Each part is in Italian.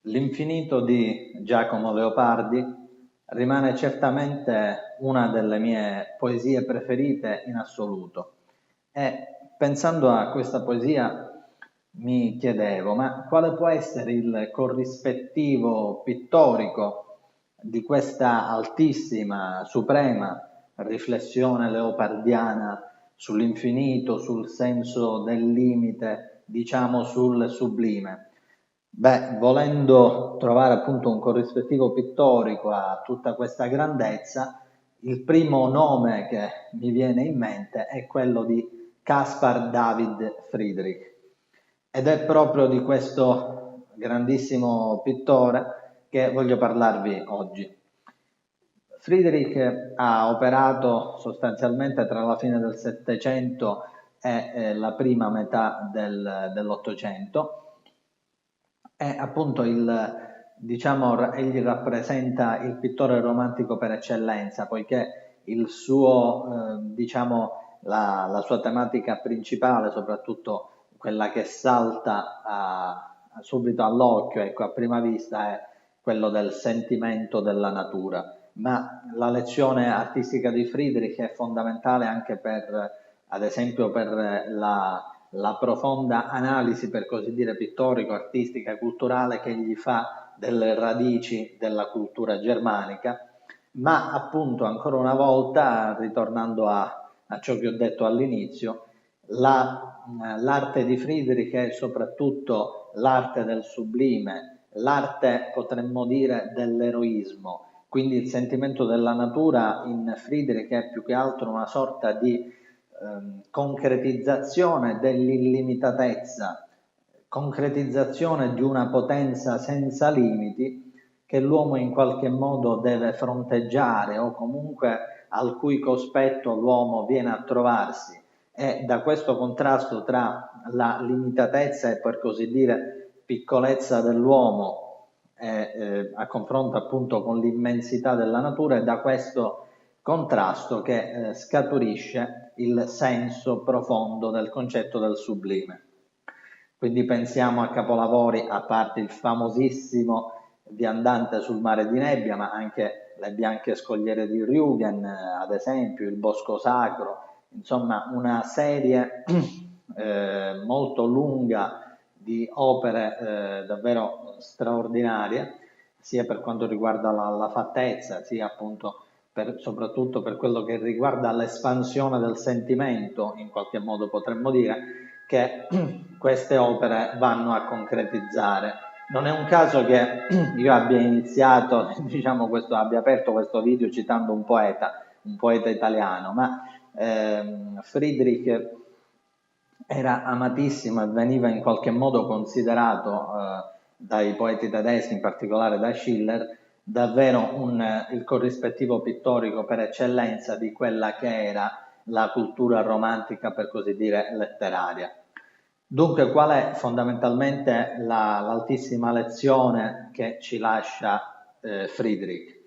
L'infinito di Giacomo Leopardi rimane certamente una delle mie poesie preferite in assoluto e pensando a questa poesia mi chiedevo, ma quale può essere il corrispettivo pittorico di questa altissima, suprema riflessione leopardiana sull'infinito, sul senso del limite, diciamo sul sublime? Beh, volendo trovare appunto un corrispettivo pittorico a tutta questa grandezza, il primo nome che mi viene in mente è quello di Caspar David Friedrich ed è proprio di questo grandissimo pittore che voglio parlarvi oggi. Friedrich ha operato sostanzialmente tra la fine del Settecento e la prima metà dell'Ottocento e appunto diciamo, egli rappresenta il pittore romantico per eccellenza, poiché il suo, diciamo, la sua tematica principale, soprattutto quella che salta subito all'occhio, ecco, a prima vista, è quello del sentimento della natura. Ma la lezione artistica di Friedrich è fondamentale anche per, ad esempio, per la profonda analisi, per così dire, pittorico-artistica e culturale che egli fa delle radici della cultura germanica, ma appunto ancora una volta, ritornando a ciò che ho detto all'inizio, l'arte di Friedrich è soprattutto l'arte del sublime, l'arte, potremmo dire, dell'eroismo. Quindi il sentimento della natura in Friedrich è più che altro una sorta di concretizzazione dell'illimitatezza, concretizzazione di una potenza senza limiti che l'uomo in qualche modo deve fronteggiare o comunque al cui cospetto l'uomo viene a trovarsi. E da questo contrasto tra la limitatezza e per così dire piccolezza dell'uomo a confronto appunto con l'immensità della natura, è da questo contrasto che scaturisce il senso profondo del concetto del sublime. Quindi pensiamo a capolavori, a parte il famosissimo Viandante sul mare di nebbia, ma anche Le bianche scogliere di Rügen, ad esempio, Il bosco sacro, insomma una serie molto lunga di opere davvero straordinarie, sia per quanto riguarda la fattezza, sia appunto soprattutto per quello che riguarda l'espansione del sentimento, in qualche modo potremmo dire, che queste opere vanno a concretizzare. Non è un caso che io abbia iniziato, diciamo abbia aperto questo video citando un poeta italiano, ma Friedrich era amatissimo e veniva in qualche modo considerato dai poeti tedeschi, in particolare da Schiller, davvero il corrispettivo pittorico per eccellenza di quella che era la cultura romantica, per così dire, letteraria. Dunque, qual è fondamentalmente l'altissima lezione che ci lascia Friedrich?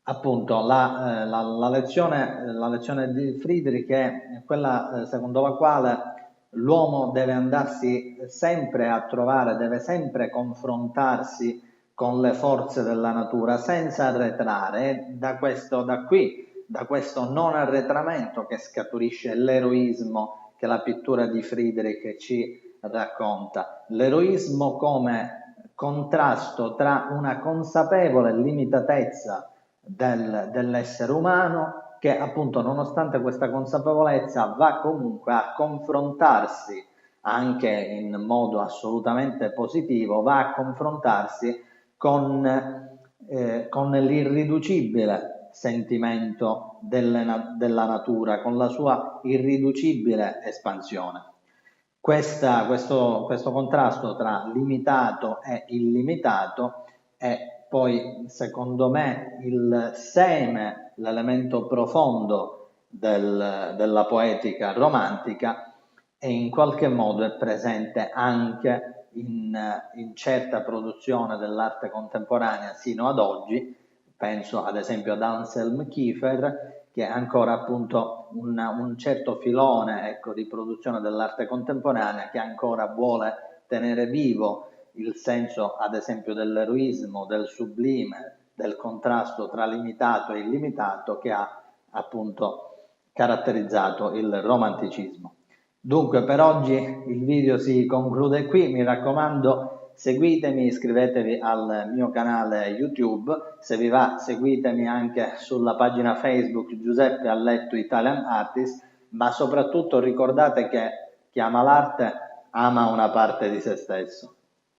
Appunto, la lezione di Friedrich è quella secondo la quale l'uomo deve andarsi sempre a trovare, deve sempre confrontarsi con le forze della natura senza arretrare. È da questo non arretramento che scaturisce l'eroismo che la pittura di Friedrich ci racconta. L'eroismo come contrasto tra una consapevole limitatezza dell'essere umano che appunto nonostante questa consapevolezza va comunque a confrontarsi anche in modo assolutamente positivo, va a confrontarsi con l'irriducibile sentimento della natura, con la sua irriducibile espansione. Questo contrasto tra limitato e illimitato è poi, secondo me, il seme, l'elemento profondo della poetica romantica e in qualche modo è presente anche in certa produzione dell'arte contemporanea sino ad oggi. Penso ad esempio ad Anselm Kiefer, che è ancora appunto un certo filone, ecco, di produzione dell'arte contemporanea che ancora vuole tenere vivo il senso ad esempio dell'eroismo, del sublime, del contrasto tra limitato e illimitato che ha appunto caratterizzato il romanticismo. Dunque per oggi il video si conclude qui, mi raccomando seguitemi, iscrivetevi al mio canale YouTube, se vi va seguitemi anche sulla pagina Facebook Giuseppe Alletto Italian Artist, ma soprattutto ricordate che chi ama l'arte ama una parte di se stesso.